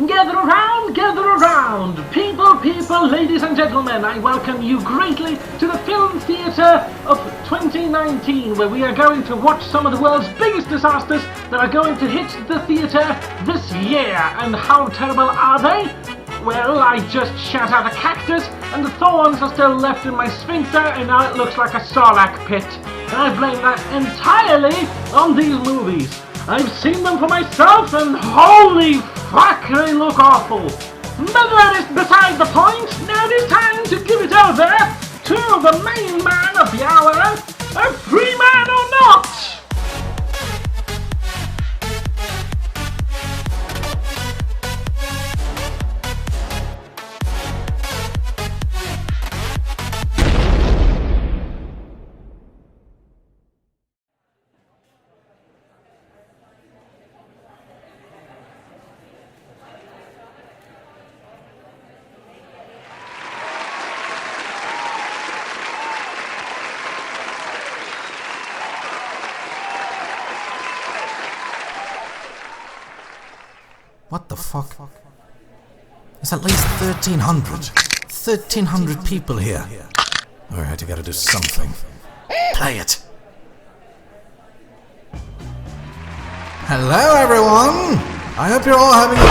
Gather around! People, ladies and gentlemen, I welcome you greatly to the Film Theatre of 2019, where we are going to watch some of the world's biggest disasters that are going to hit the theatre this year. And how terrible are they? Well, I just shot out a cactus, and the thorns are still left in my sphincter, and now it looks like a sarlacc pit. And I blame that entirely on these movies. I've seen them for myself, and holy fuck, they look awful. But that is beside the point. Now it is time to give it over to the main man of the hour, a free man or not. What the fuck? There's at least 1,300 people here. Alright, I gotta do something. Play it! Hello everyone! I hope you're all having a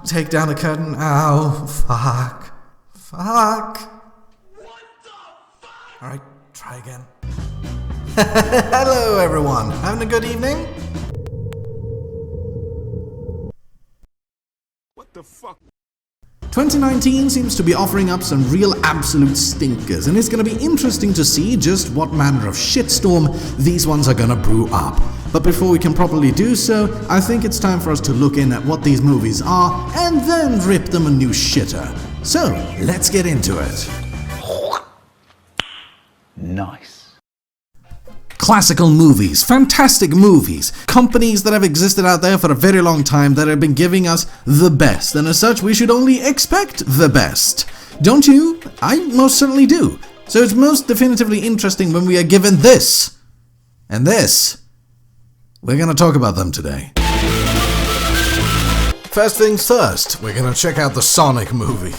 good... Take down the curtain. Ow, fuck. What the fuck? Alright, try again. Hello everyone, having a good evening? What the fuck? 2019 seems to be offering up some real absolute stinkers, and it's gonna be interesting to see just what manner of shitstorm these ones are gonna brew up. But before we can properly do so, I think it's time for us to look in at what these movies are, and then rip them a new shitter. So, let's get into it. Nice. Classical movies, fantastic movies, companies that have existed out there for a very long time that have been giving us the best, and as such we should only expect the best. Don't you? I most certainly do. So it's most definitively interesting when we are given this. And this. We're gonna talk about them today. First things first, we're gonna check out the Sonic movie.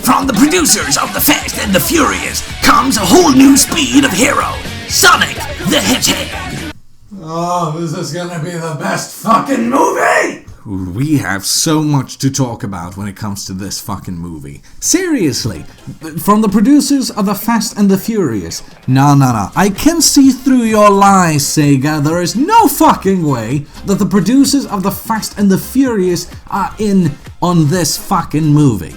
From the producers of The Fast and the Furious comes a whole new speed of hero, Sonic the Hedgehog. Oh, this is gonna be the best fucking movie! We have so much to talk about when it comes to this fucking movie. Seriously, from the producers of The Fast and the Furious. No. I can see through your lies, Sega. There is no fucking way that the producers of The Fast and the Furious are in on this fucking movie.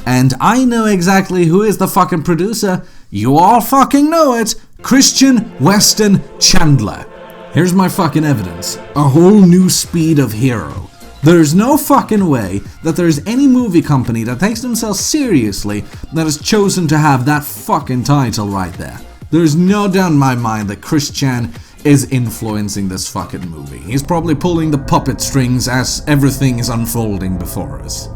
And I know exactly who is the fucking producer. You all fucking know it. Christian Weston Chandler. Here's my fucking evidence. A whole new speed of hero. There's no fucking way that there's any movie company that takes themselves seriously that has chosen to have that fucking title right there. There's no doubt in my mind that Chris Chan is influencing this fucking movie. He's probably pulling the puppet strings as everything is unfolding before us.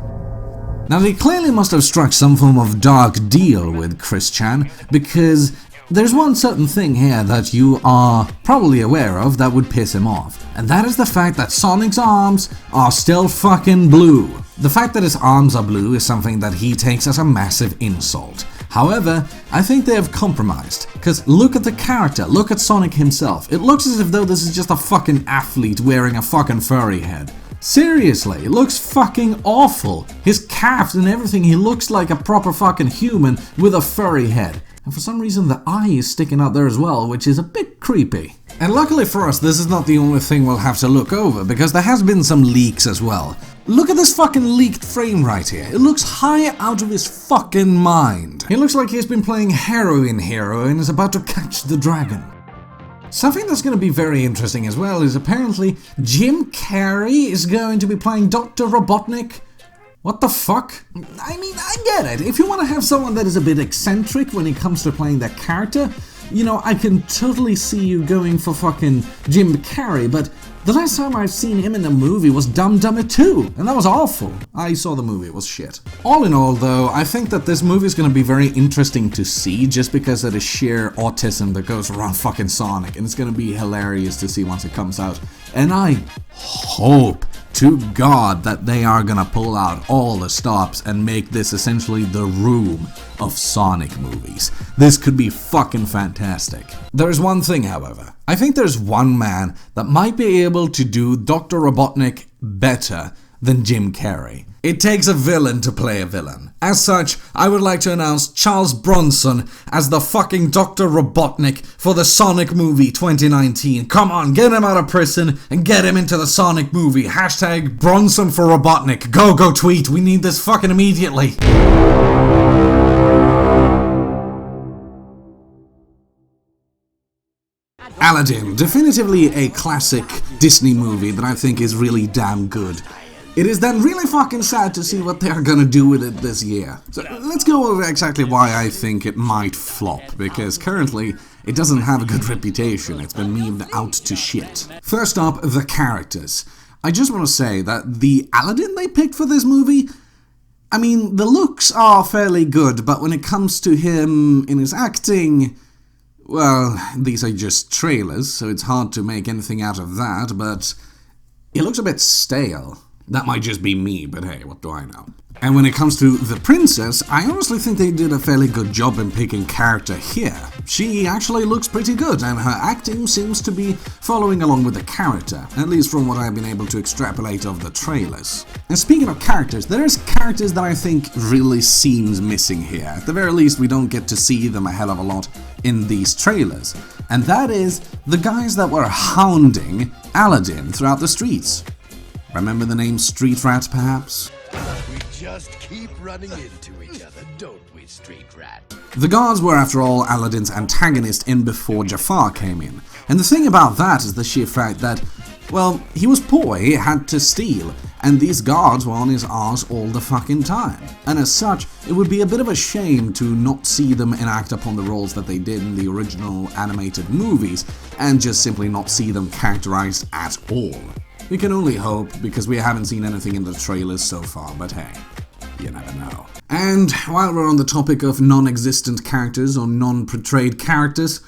Now they clearly must have struck some form of dark deal with Chris Chan, because there's one certain thing here that you are probably aware of that would piss him off, and that is the fact that Sonic's arms are still fucking blue. The fact that his arms are blue is something that he takes as a massive insult. However, I think they have compromised, because look at the character, look at Sonic himself. It looks as if though this is just a fucking athlete wearing a fucking furry head. Seriously, it looks fucking awful. His calves and everything, he looks like a proper fucking human with a furry head. And for some reason the eye is sticking out there as well, which is a bit creepy. And luckily for us, this is not the only thing we'll have to look over, because there has been some leaks as well. Look at this fucking leaked frame right here. It looks high out of his fucking mind. He looks like he's been playing heroin hero and is about to catch the dragon. Something that's going to be very interesting as well is apparently Jim Carrey is going to be playing Dr. Robotnik. What the fuck? I mean, I get it. If you want to have someone that is a bit eccentric when it comes to playing that character, you know, I can totally see you going for fucking Jim Carrey, but the last time I've seen him in a movie was Dumb Dumber 2, and that was awful. I saw the movie, it was shit. All in all, though, I think that this movie is gonna be very interesting to see just because of the sheer autism that goes around fucking Sonic, and it's gonna be hilarious to see once it comes out. And I hope to God that they are gonna pull out all the stops and make this essentially the Room of Sonic movies. This could be fucking fantastic. There's one thing, however. I think there's one man that might be able to do Dr. Robotnik better than Jim Carrey. It takes a villain to play a villain. As such, I would like to announce Charles Bronson as the fucking Dr. Robotnik for the Sonic movie 2019. Come on, get him out of prison and get him into the Sonic movie. Hashtag Bronson for Robotnik. Go tweet. We need this fucking immediately. Aladdin, definitively a classic Disney movie that I think is really damn good. It is then really fucking sad to see what they are gonna do with it this year. So let's go over exactly why I think it might flop, because currently it doesn't have a good reputation. It's been memed out to shit. First up, the characters. I just want to say that the Aladdin they picked for this movie, I mean, the looks are fairly good, but when it comes to him in his acting, well, these are just trailers, so it's hard to make anything out of that, but it looks a bit stale. That might just be me, but hey, what do I know? And when it comes to the princess, I honestly think they did a fairly good job in picking character here. She actually looks pretty good, and her acting seems to be following along with the character, at least from what I've been able to extrapolate of the trailers. And speaking of characters, there's characters that I think really seems missing here. At the very least, we don't get to see them a hell of a lot in these trailers. And that is the guys that were hounding Aladdin throughout the streets. Remember the name Street Rat, perhaps? We just keep running into each other, don't we, Street Rat? The guards were, after all, Aladdin's antagonist in before Jafar came in. And the thing about that is the sheer fact that, well, he was poor, he had to steal, and these guards were on his arse all the fucking time. And as such, it would be a bit of a shame to not see them enact upon the roles that they did in the original animated movies, and just simply not see them characterized at all. We can only hope, because we haven't seen anything in the trailers so far, but hey, you never know. And while we're on the topic of non-existent characters or non-portrayed characters,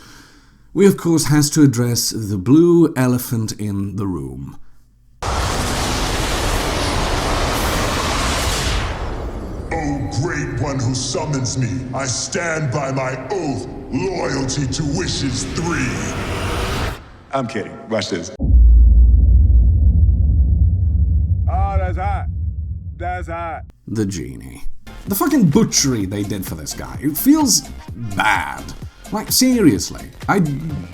we of course has to address the blue elephant in the room. O great one who summons me, I stand by my oath, loyalty to wishes 3. I'm kidding. Watch this. Oh, that's hot. That's hot. The genie. The fucking butchery they did for this guy. It feels bad. Like, seriously.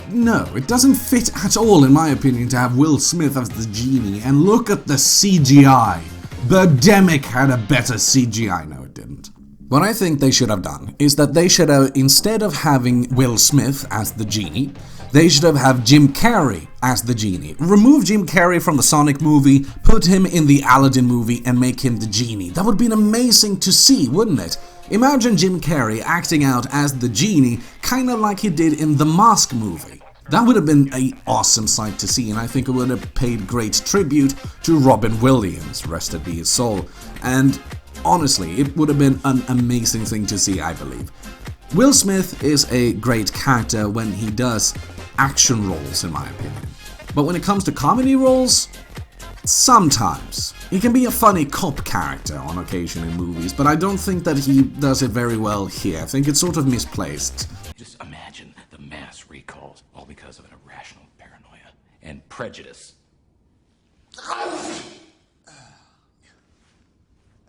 No, it doesn't fit at all, in my opinion, to have Will Smith as the genie, and look at the CGI. Birdemic had a better CGI. No, it didn't. What I think they should have done is that they should have, instead of having Will Smith as the genie, they should have Jim Carrey as the genie. Remove Jim Carrey from the Sonic movie, put him in the Aladdin movie, and make him the genie. That would be amazing to see, wouldn't it? Imagine Jim Carrey acting out as the genie, kind of like he did in the Mask movie. That would have been an awesome sight to see, and I think it would have paid great tribute to Robin Williams, rested be his soul. And honestly, it would have been an amazing thing to see, I believe. Will Smith is a great character when he does action roles, in my opinion. But when it comes to comedy roles, sometimes. He can be a funny cop character on occasion in movies, but I don't think that he does it very well here. I think it's sort of misplaced. Just imagine the mass recalls, all because of an irrational paranoia and prejudice.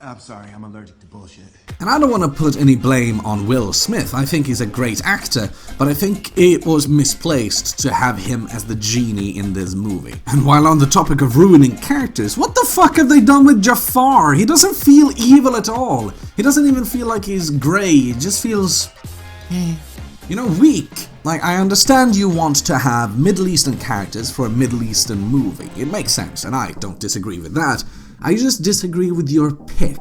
I'm sorry, I'm allergic to bullshit. And I don't want to put any blame on Will Smith. I think he's a great actor, but I think it was misplaced to have him as the genie in this movie. And while on the topic of ruining characters, what the fuck have they done with Jafar? He doesn't feel evil at all. He doesn't even feel like he's grey. He just feels, weak. Like, I understand you want to have Middle Eastern characters for a Middle Eastern movie. It makes sense, and I don't disagree with that. I just disagree with your pick.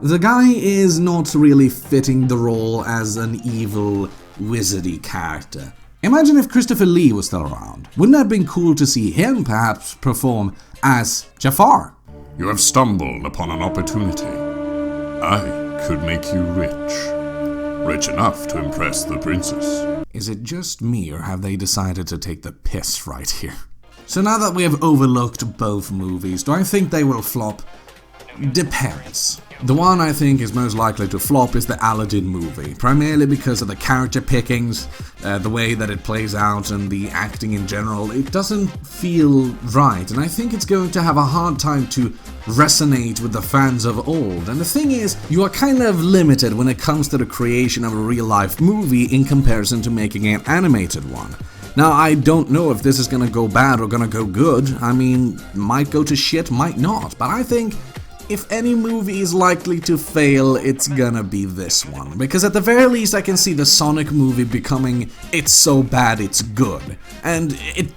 The guy is not really fitting the role as an evil, wizardy character. Imagine if Christopher Lee was still around. Wouldn't it have been cool to see him perhaps perform as Jafar? You have stumbled upon an opportunity. I could make you rich. Rich enough to impress the princess. Is it just me, or have they decided to take the piss right here? So now that we have overlooked both movies, do I think they will flop? Depends. The one I think is most likely to flop is the Aladdin movie, primarily because of the character pickings, the way that it plays out, and the acting in general. It doesn't feel right, and I think it's going to have a hard time to resonate with the fans of old. And the thing is, you are kind of limited when it comes to the creation of a real-life movie in comparison to making an animated one. Now, I don't know if this is gonna go bad or gonna go good. I mean, might go to shit, might not, but I think if any movie is likely to fail, it's gonna be this one. Because at the very least, I can see the Sonic movie becoming It's So Bad It's Good. And it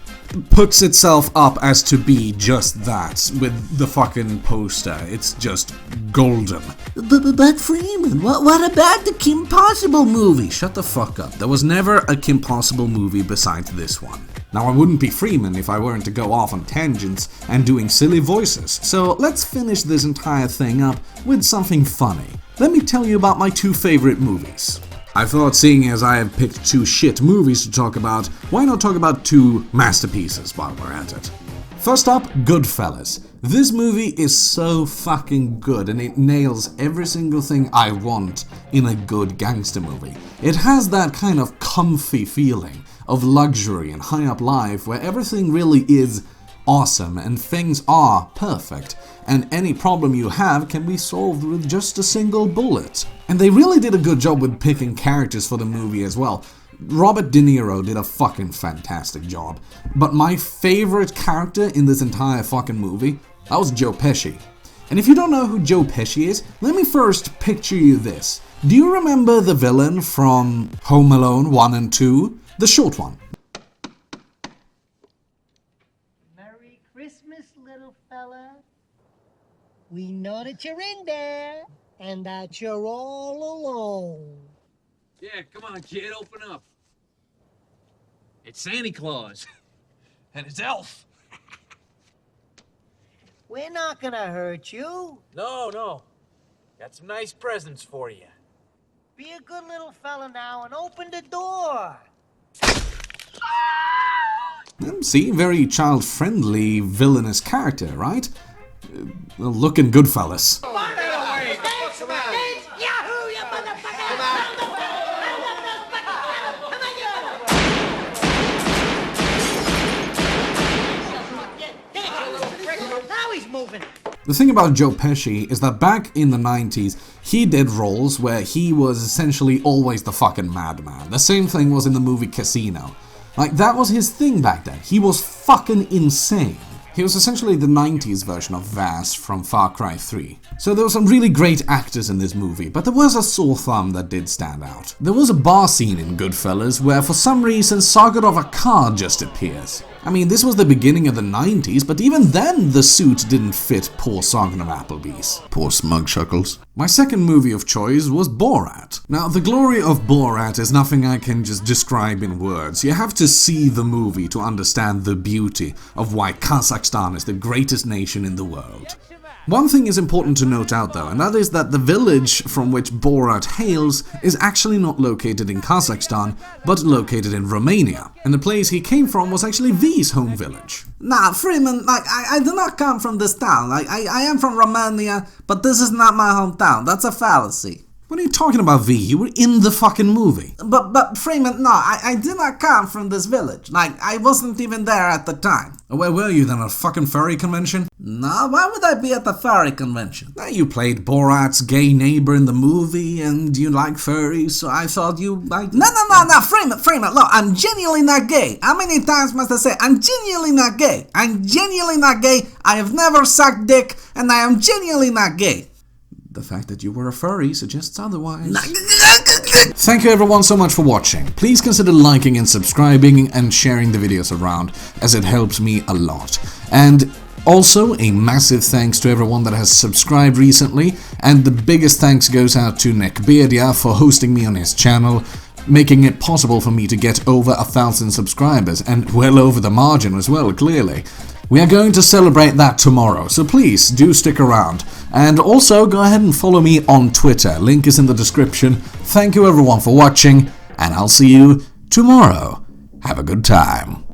puts itself up as to be just that, with the fucking poster. It's just golden. But Freeman, what about the Kim Possible movie? Shut the fuck up. There was never a Kim Possible movie besides this one. Now, I wouldn't be Freeman if I weren't to go off on tangents and doing silly voices, so let's finish this entire thing up with something funny. Let me tell you about my two favorite movies. I thought, seeing as I have picked two shit movies to talk about, why not talk about two masterpieces while we're at it? First up, Goodfellas. This movie is so fucking good, and it nails every single thing I want in a good gangster movie. It has that kind of comfy feeling of luxury and high up life where everything really is awesome and things are perfect, and any problem you have can be solved with just a single bullet. And they really did a good job with picking characters for the movie as well. Robert De Niro did a fucking fantastic job, but my favorite character in this entire fucking movie, that was Joe Pesci. And if you don't know who Joe Pesci is, let me first picture you this. Do you remember the villain from Home Alone 1 and 2? The short one. Merry Christmas, little fella. We know that you're in there and that you're all alone. Yeah, come on, kid, open up. It's Santa Claus. And it's Elf. We're not gonna hurt you. No. Got some nice presents for you. Be a good little fella now and open the door. See, very child-friendly, villainous character, right? Well, look in Goodfellas. The thing about Joe Pesci is that back in the 90s, he did roles where he was essentially always the fucking madman. The same thing was in the movie Casino. Like, that was his thing back then. He was fucking insane. He was essentially the 90s version of Vaz from Far Cry 3. So there were some really great actors in this movie, but there was a sore thumb that did stand out. There was a bar scene in Goodfellas where for some reason Sargon of Akkad just appears. I mean, this was the beginning of the 90s, but even then the suit didn't fit poor Sargon of Applebee's. Poor smug shuckles. My second movie of choice was Borat. Now, the glory of Borat is nothing I can just describe in words. You have to see the movie to understand the beauty of why Kazakhstan is the greatest nation in the world. One thing is important to note out though, and that is that the village from which Borat hails is actually not located in Kazakhstan, but located in Romania. And the place he came from was actually Veeh's home village. Nah, Freeman, I do not come from this town. I am from Romania, but this is not my hometown. That's a fallacy. What are you talking about, Veeh? You were in the fucking movie. But Freeman, no, I did not come from this village. I wasn't even there at the time. Where were you then, at a fucking furry convention? No, why would I be at the furry convention? You played Borat's gay neighbor in the movie, and you like furries, so I thought you liked... No, Freeman, look, I'm genuinely not gay. How many times must I say, I'm genuinely not gay? I'm genuinely not gay, I have never sucked dick, and I am genuinely not gay. The fact that you were a furry suggests otherwise. Thank you everyone so much for watching. Please consider liking and subscribing and sharing the videos around, as it helps me a lot. And also, a massive thanks to everyone that has subscribed recently, and the biggest thanks goes out to Nick Beardia for hosting me on his channel. making it possible for me to get over 1,000 subscribers, and well over the margin as well, clearly. We are going to celebrate that tomorrow, so please do stick around. And also, go ahead and follow me on Twitter. Link is in the description. Thank you everyone for watching, and I'll see you tomorrow. Have a good time.